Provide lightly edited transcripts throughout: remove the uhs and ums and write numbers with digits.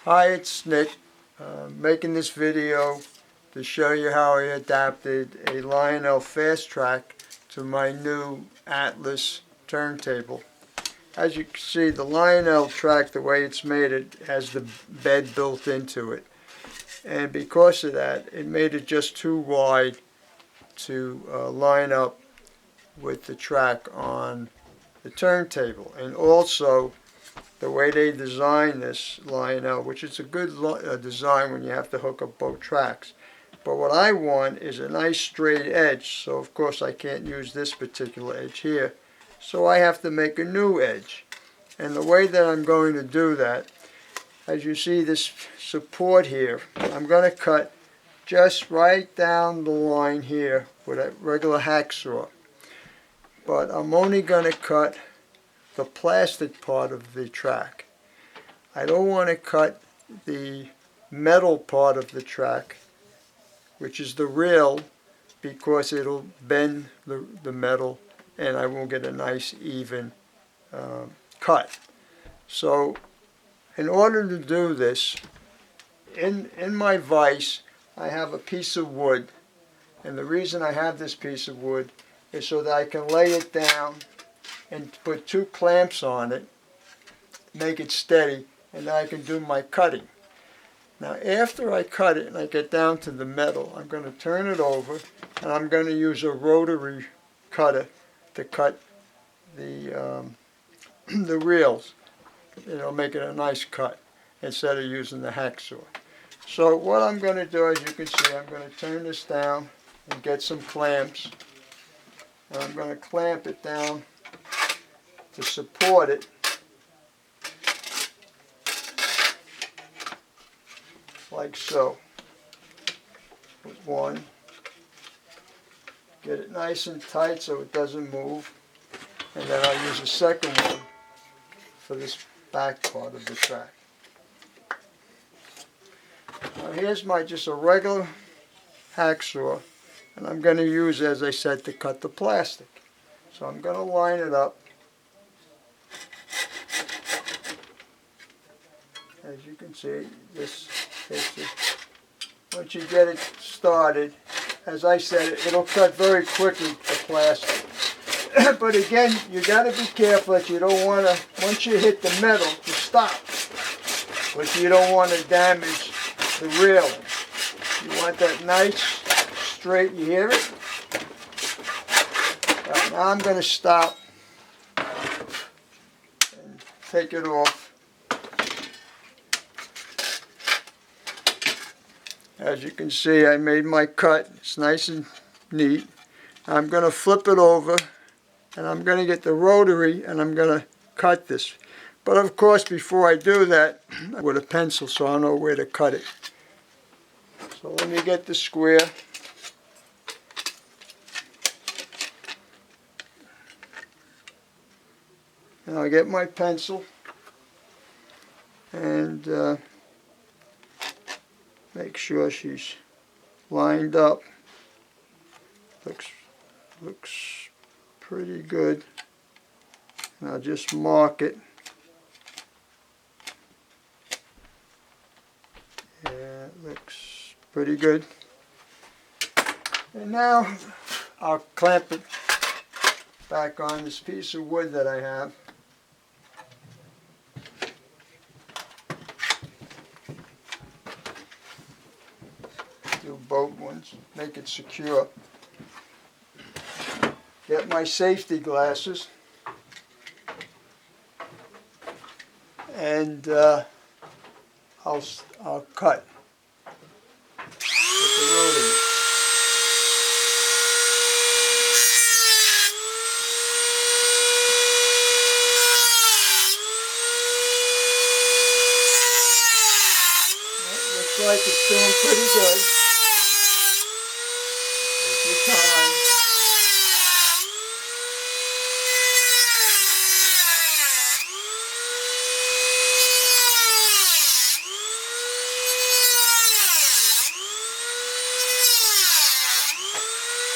Hi, it's Nick, making this video to show you how I adapted a Lionel Fastrack to my new Atlas turntable. As you can see, the Lionel track, the way it's made, it has the bed built into it. And because of that, it made it just too wide to line up with the track on the turntable. And also, the way they design this Lionel, which is a good design when you have to hook up both tracks. But what I want is a nice straight edge, so of course I can't use this particular edge here. So I have to make a new edge. And the way that I'm going to do that, as you see this support here, I'm going to cut just right down the line here with a regular hacksaw. But I'm only going to cut the plastic part of the track. I don't want to cut the metal part of the track, which is the rail, because it'll bend the metal and I won't get a nice even cut. So in order to do this, in my vise I have a piece of wood, and the reason I have this piece of wood is so that I can lay it down and put two clamps on it, make it steady, and then I can do my cutting. Now after I cut it and I get down to the metal, I'm going to turn it over and I'm going to use a rotary cutter to cut the the reels. It'll make it a nice cut instead of using the hacksaw. So what I'm going to do, as you can see, I'm going to turn this down and get some clamps, and I'm going to clamp it down to support it, like so. With one, get it nice and tight so it doesn't move, and then I'll use a second one for this back part of the track. Now here's just a regular hacksaw, and I'm going to use, as I said, to cut the plastic. So I'm going to line it up. As you can see, this takes it. Once you get it started, as I said, it'll cut very quickly, the plastic. But again, you got to be careful that you don't want to, once you hit the metal, to stop. But you don't want to damage the railing. You want that nice, straight, you hear it? Right, now I'm going to stop and take it off. As you can see, I made my cut. It's nice and neat. I'm going to flip it over, and I'm going to get the rotary, and I'm going to cut this. But of course, before I do that, with a pencil, so I know where to cut it. So let me get the square. And I'll get my pencil and make sure she's lined up. Looks pretty good. And I'll just mark it. Yeah, it looks pretty good. And now I'll clamp it back on this piece of wood that I have. Do both ones, make it secure. Get my safety glasses, and I'll cut with the rotary. Looks like it's doing pretty good. Take your time.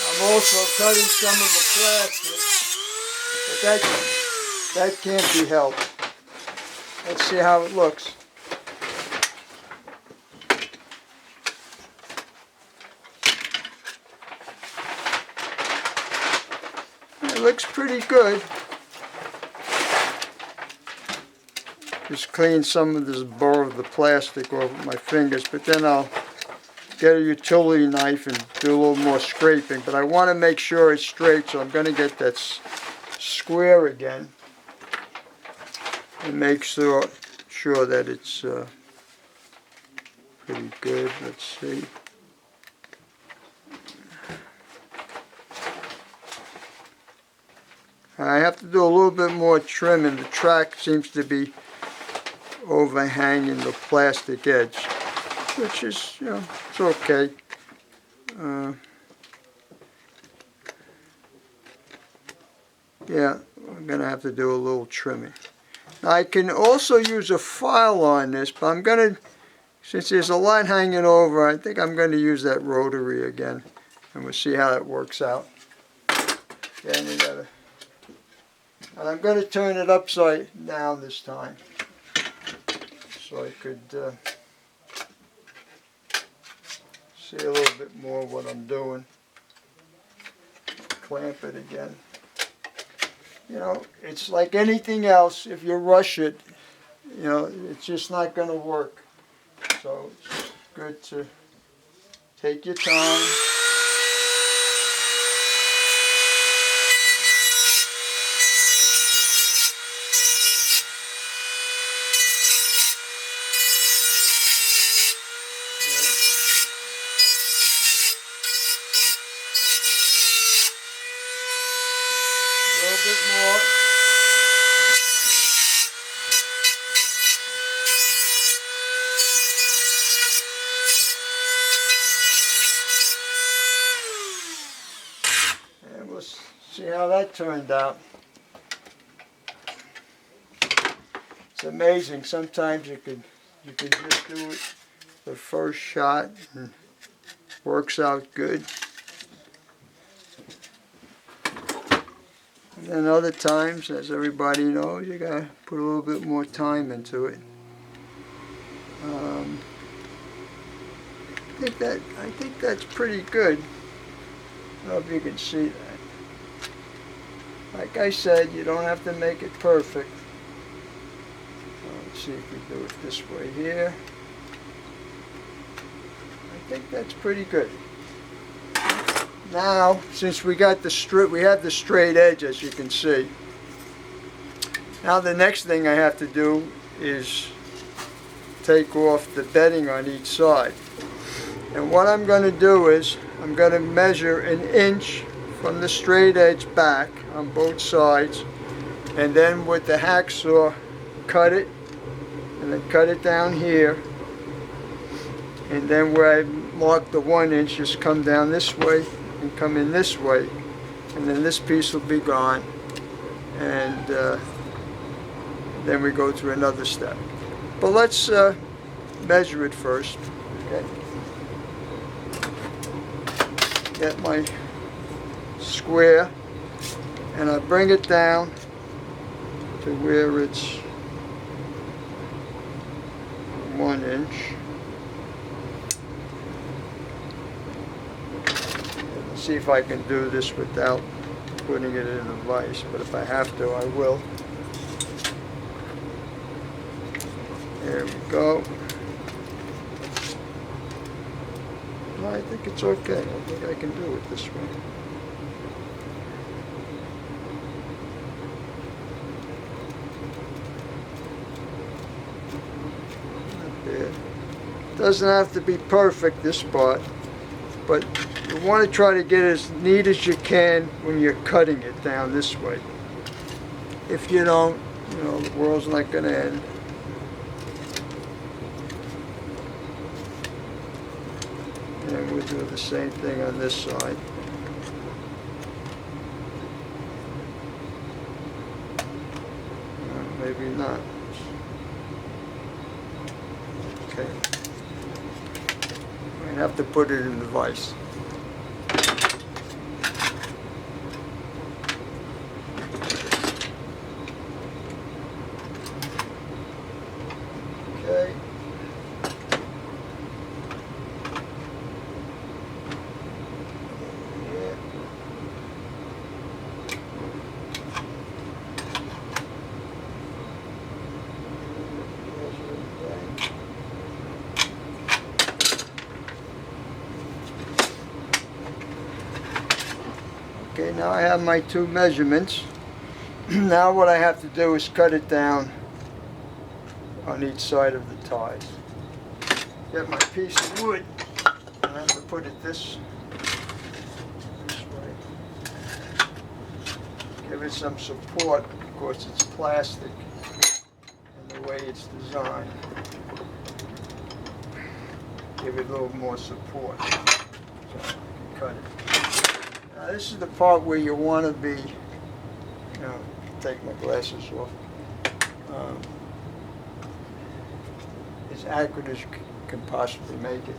I'm also cutting some of the plastic, but that can't be helped. Let's see how it looks. looks pretty good. Just clean some of this burr of the plastic off with my fingers, but then I'll get a utility knife and do a little more scraping. But I want to make sure it's straight, so I'm going to get that square again and make sure that it's pretty good. Let's see. I have to do a little bit more trimming. The track seems to be overhanging the plastic edge, which is, you know, it's okay. Yeah, I'm going to have to do a little trimming. Now, I can also use a file on this, but I'm going to, since there's a lot hanging over, I think I'm going to use that rotary again, and we'll see how that works out. Yeah, and I'm going to turn it upside down this time, so I could see a little bit more what I'm doing. Clamp it again. You know, it's like anything else. If you rush it, you know, it's just not going to work. So it's good to take your time. A little bit more. And we'll see how that turned out. It's amazing. Sometimes you can just do it the first shot and works out good. And then other times, as everybody knows, you gotta put a little bit more time into it. I think that's pretty good. I don't know if you can see that. Like I said, you don't have to make it perfect. Let's see if we do it this way here. I think that's pretty good. Now, since we have the straight edge, as you can see. Now the next thing I have to do is take off the bedding on each side. And what I'm going to do is, I'm going to measure 1 inch from the straight edge back on both sides, and then with the hacksaw cut it, and then cut it down here, and then where I marked the 1 inch, just come down this way and come in this way, and then this piece will be gone, and then we go to another step. But let's measure it first. Okay. Get my square, and I bring it down to where it's 1 inch. Let's see if I can do this without putting it in a vise, but if I have to, I will. There we go. I think it's okay. I think I can do it this way. Not bad. Doesn't have to be perfect, this part, but you want to try to get as neat as you can when you're cutting it down this way. If you don't, you know, the world's not going to end. And we'll do the same thing on this side. Maybe not. Okay. Might have to put it in the vise. Okay. Okay, now I have my two measurements. Now what I have to do is cut it down on each side of the ties. Get my piece of wood, and I have to put it this way. Give it some support, of course it's plastic and the way it's designed. Give it a little more support so I can cut it. Now this is the part where you want to be, take my glasses off, as accurate as you can possibly make it.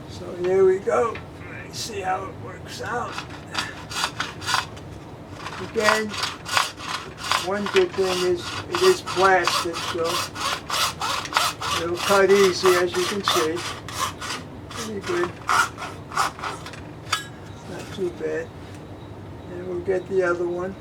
So here we go. Let's see how it works out. Again, one good thing is it is plastic, so it'll cut easy, as you can see. Pretty good. Not too bad. And we'll get the other one.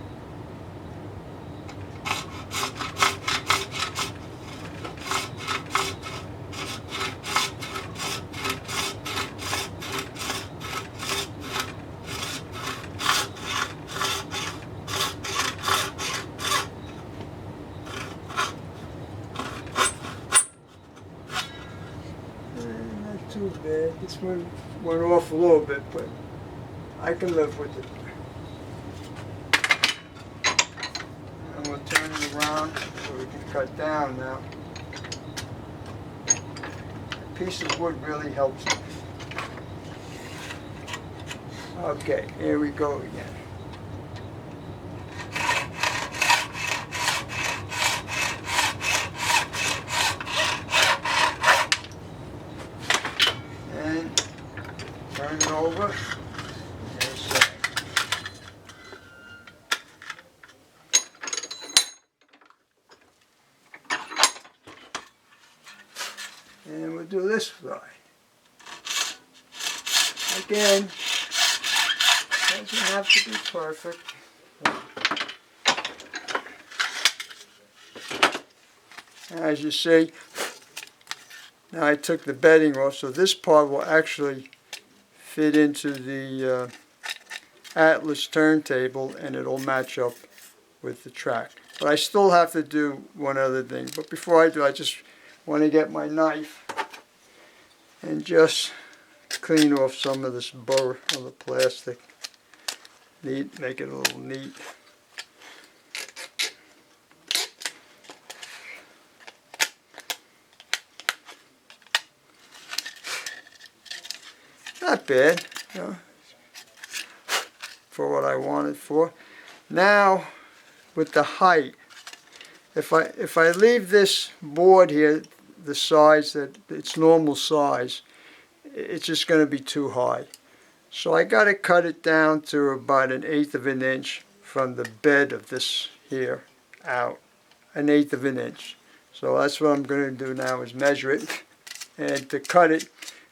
Not too bad. This one went off a little bit, but I can live with it. And we'll turn it around so we can cut down now. A piece of wood really helps it. Okay, here we go again. And turn it over. And we'll do this side. Again, doesn't have to be perfect. As you see, now I took the bedding off, so this part will actually fit into the Atlas turntable and it'll match up with the track. But I still have to do one other thing. But before I do, I just want to get my knife and just clean off some of this burr of the plastic. Neat, make it a little neat. Not bad, for what I want it for. Now, with the height, if I leave this board here the size that its normal size, it's just going to be too high. So I got to cut it down to about 1/8 of an inch from the bed of this here out, 1/8 of an inch. So that's what I'm going to do now, is measure it, and to cut it,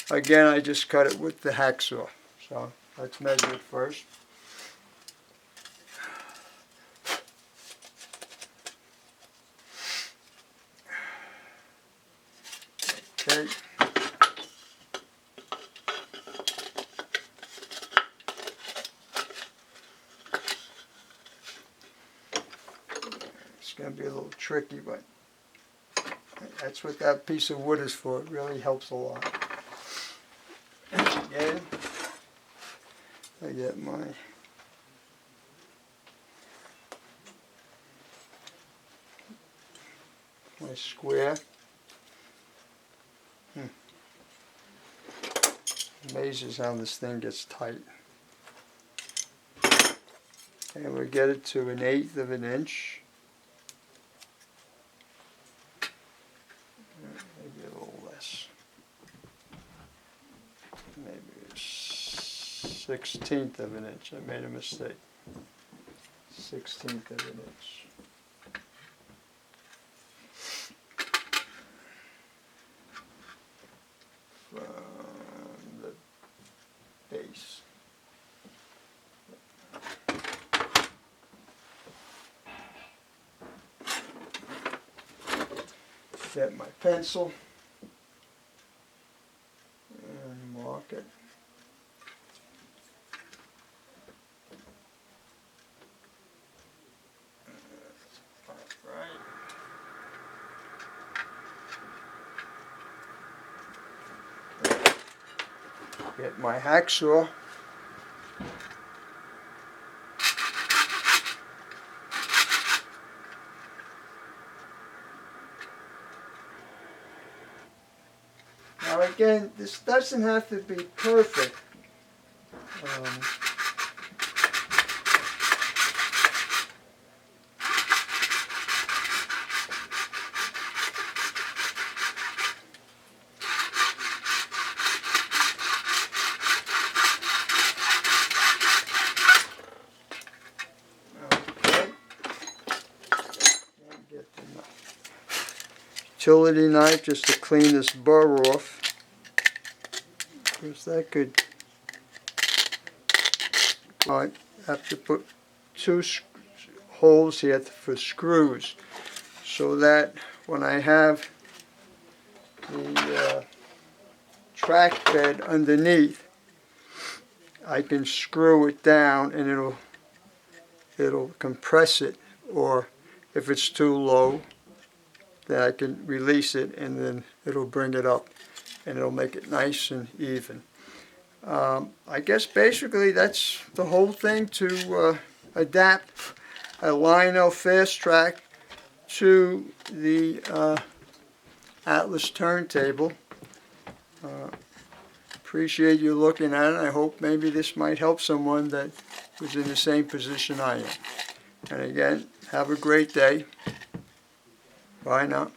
again I just cut it with the hacksaw. So let's measure it first. Okay. It's going to be a little tricky, but that's what that piece of wood is for. It really helps a lot. And again, I get my square. Amazes how this thing gets tight. And we'll get it to 1/8 of an inch. Maybe a little less. Maybe 1/16 of an inch. I made a mistake. 1/16 of an inch. From the base. Get my pencil and mark it. Get my hacksaw. Now again, this doesn't have to be perfect. Utility knife just to clean this burr off, because that could, I have to put two holes here for screws, so that when I have the track bed underneath, I can screw it down and it'll compress it, or if it's too low, then I can release it and then it'll bring it up and it'll make it nice and even. I guess basically that's the whole thing, to adapt a Lionel Fastrack to the Atlas turntable. Appreciate you looking at it. I hope maybe this might help someone that was in the same position I am. And again, have a great day. Bye now.